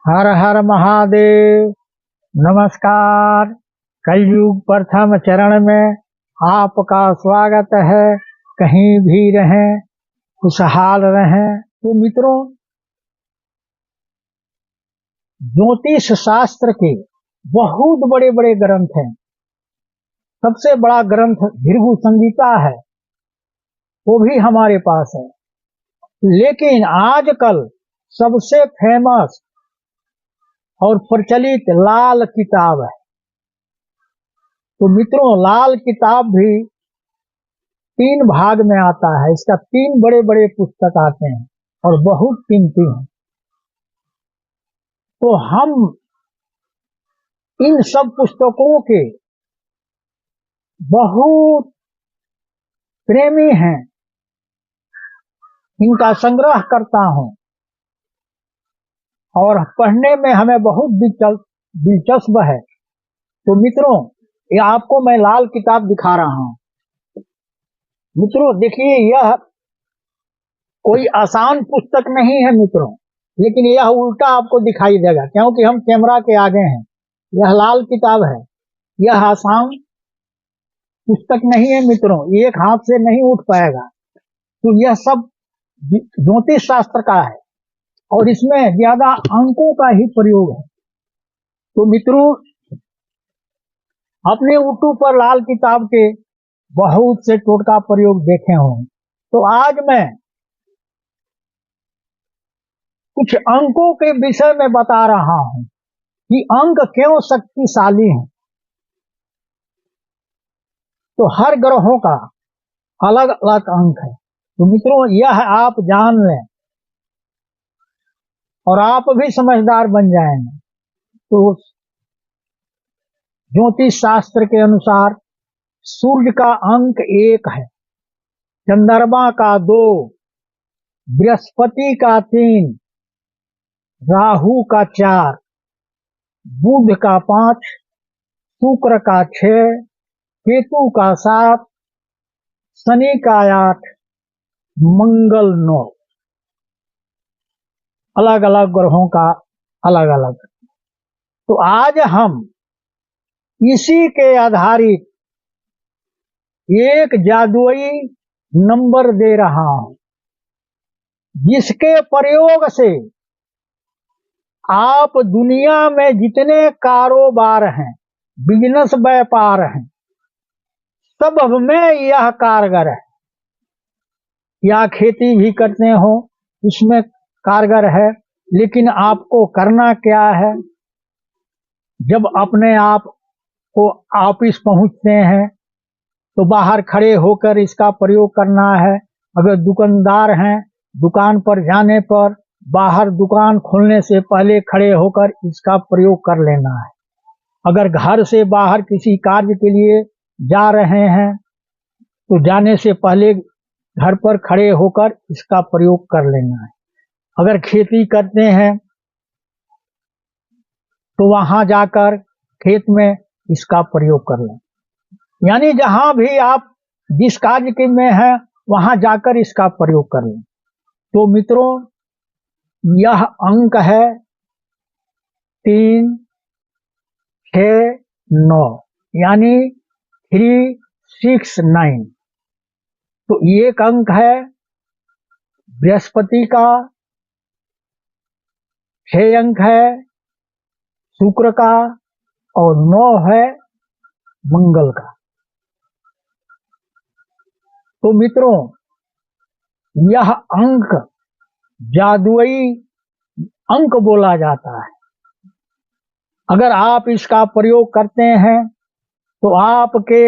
हर हर महादेव। नमस्कार। कलयुग प्रथम चरण में आपका स्वागत है। कहीं भी रहें, खुशहाल रहें। तो मित्रों, ज्योतिष शास्त्र के बहुत बड़े बड़े ग्रंथ हैं। सबसे बड़ा ग्रंथ भृगु संहिता है, वो भी हमारे पास है। लेकिन आजकल सबसे फेमस और प्रचलित लाल किताब है। तो मित्रों, लाल किताब भी 3 भाग में आता है। इसका 3 बड़े बड़े पुस्तक आते हैं और बहुत कीमती हैं। तो हम इन सब पुस्तकों के बहुत प्रेमी हैं, इनका संग्रह करता हूं और पढ़ने में हमें बहुत दिलचस्प है। तो मित्रों, ये आपको मैं लाल किताब दिखा रहा हूं। मित्रों देखिए, यह कोई आसान पुस्तक नहीं है मित्रों, लेकिन यह उल्टा आपको दिखाई देगा क्योंकि हम कैमरा के आगे हैं। यह लाल किताब है, यह आसान पुस्तक नहीं है मित्रों, एक हाथ से नहीं उठ पाएगा। तो यह सब ज्योतिष शास्त्र का है और इसमें ज्यादा अंकों का ही प्रयोग है। तो मित्रों, अपने यूट्यूब पर लाल किताब के बहुत से टोटका प्रयोग देखे होंगे। तो आज मैं कुछ अंकों के विषय में बता रहा हूं कि अंक क्यों शक्तिशाली हैं। तो हर ग्रहों का अलग अलग अंक है। तो मित्रों, यह आप जान लें और आप भी समझदार बन जाएंगे। तो ज्योतिष शास्त्र के अनुसार सूर्य का अंक 1 है, चंद्रमा का 2, बृहस्पति का 3, राहु का 4, बुध का 5, शुक्र का 6, केतु का 7, शनि का 8, मंगल 9। अलग अलग ग्रहों का अलग अलग। तो आज हम इसी के आधारित एक जादुई नंबर दे रहा हूं, जिसके प्रयोग से आप दुनिया में जितने कारोबार हैं, बिजनेस व्यापार हैं, सब में यह कारगर है। या खेती भी करते हो उसमें कारगर है। लेकिन आपको करना क्या है, जब अपने आप को ऑफिस पहुंचते हैं तो बाहर खड़े होकर इसका प्रयोग करना है। अगर दुकानदार हैं, दुकान पर जाने पर बाहर दुकान खोलने से पहले खड़े होकर इसका प्रयोग कर लेना है। अगर घर से बाहर किसी कार्य के लिए जा रहे हैं तो जाने से पहले घर पर खड़े होकर इसका प्रयोग कर लेना है। अगर खेती करते हैं तो वहां जाकर खेत में इसका प्रयोग कर लें। यानी जहां भी आप जिस कार्य के में हैं वहां जाकर इसका प्रयोग कर लें। तो मित्रों, यह अंक है 3, 6, 9, यानी 369। तो एक अंक है बृहस्पति का, 6 अंक है शुक्र का और 9 है मंगल का। तो मित्रों, यह अंक जादुई अंक बोला जाता है। अगर आप इसका प्रयोग करते हैं तो आपके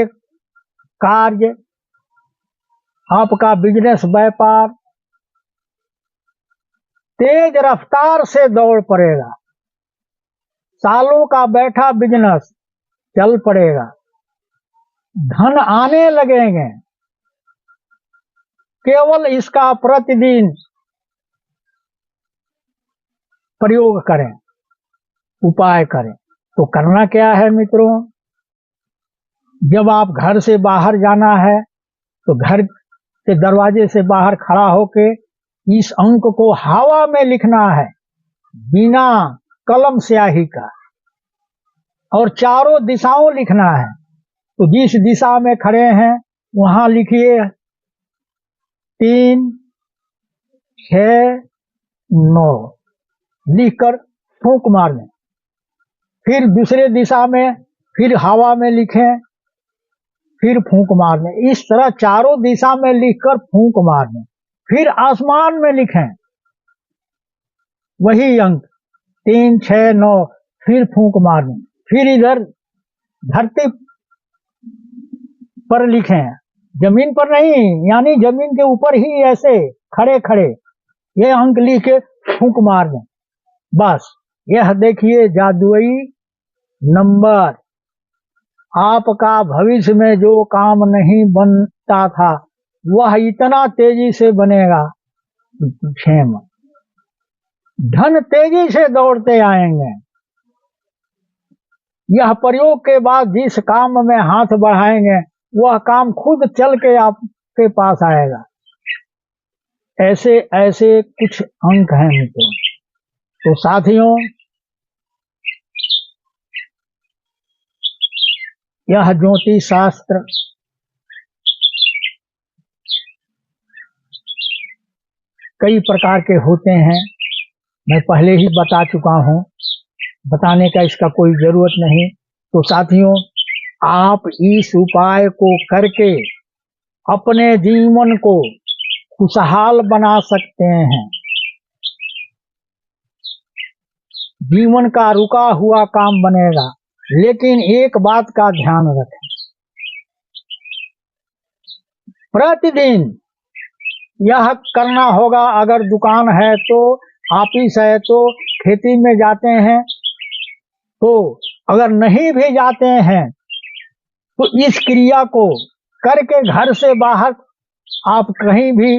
कार्य, आपका बिजनेस व्यापार तेज रफ्तार से दौड़ पड़ेगा। सालों का बैठा बिजनेस चल पड़ेगा, धन आने लगेंगे। केवल इसका प्रतिदिन प्रयोग करें, उपाय करें। तो करना क्या है मित्रों, जब आप घर से बाहर जाना है तो घर के दरवाजे से बाहर खड़ा होके इस अंक को हवा में लिखना है, बिना कलम स्याही का, और चारों दिशाओं लिखना है। तो जिस दिशा में खड़े हैं वहां लिखिए 3, 6, 9 लिखकर फूंक मारने। फिर दूसरे दिशा में फिर हवा में लिखें, फिर फूंक मारने। इस तरह चारों दिशा में लिखकर फूंक मारने। फिर आसमान में लिखें वही अंक 3, 6, 9, फिर फूंक मारने। फिर इधर धरती पर लिखें, जमीन पर नहीं, यानी जमीन के ऊपर ही ऐसे खड़े खड़े ये अंक लिख के फूंक मार दें। बस यह देखिए जादुई नंबर। आपका भविष्य में जो काम नहीं बनता था वह इतना तेजी से बनेगा, क्षेम धन तेजी से दौड़ते आएंगे। यह प्रयोग के बाद जिस काम में हाथ बढ़ाएंगे वह काम खुद चल के आपके पास आएगा। ऐसे ऐसे कुछ अंक हैं मित्रों। तो साथियों, यह ज्योतिष शास्त्र कई प्रकार के होते हैं, मैं पहले ही बता चुका हूं, बताने का इसका कोई जरूरत नहीं। तो साथियों, आप इस उपाय को करके अपने जीवन को खुशहाल बना सकते हैं। जीवन का रुका हुआ काम बनेगा। लेकिन एक बात का ध्यान रखें, प्रतिदिन यह करना होगा। अगर दुकान है तो, ऑफिस है तो, खेती में जाते हैं तो, अगर नहीं भी जाते हैं तो इस क्रिया को करके घर से बाहर आप कहीं भी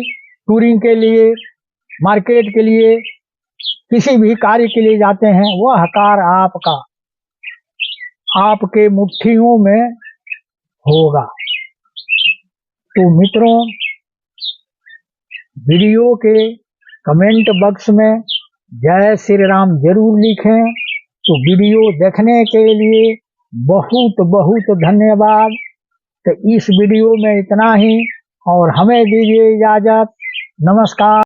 टूरिंग के लिए, मार्केट के लिए, किसी भी कार्य के लिए जाते हैं, वह कार्य आपका आपके मुट्ठियों में होगा। तो मित्रों, वीडियो के कमेंट बॉक्स में जय श्री राम जरूर लिखें। तो वीडियो देखने के लिए बहुत बहुत धन्यवाद। तो इस वीडियो में इतना ही, और हमें दीजिए इजाजत। नमस्कार।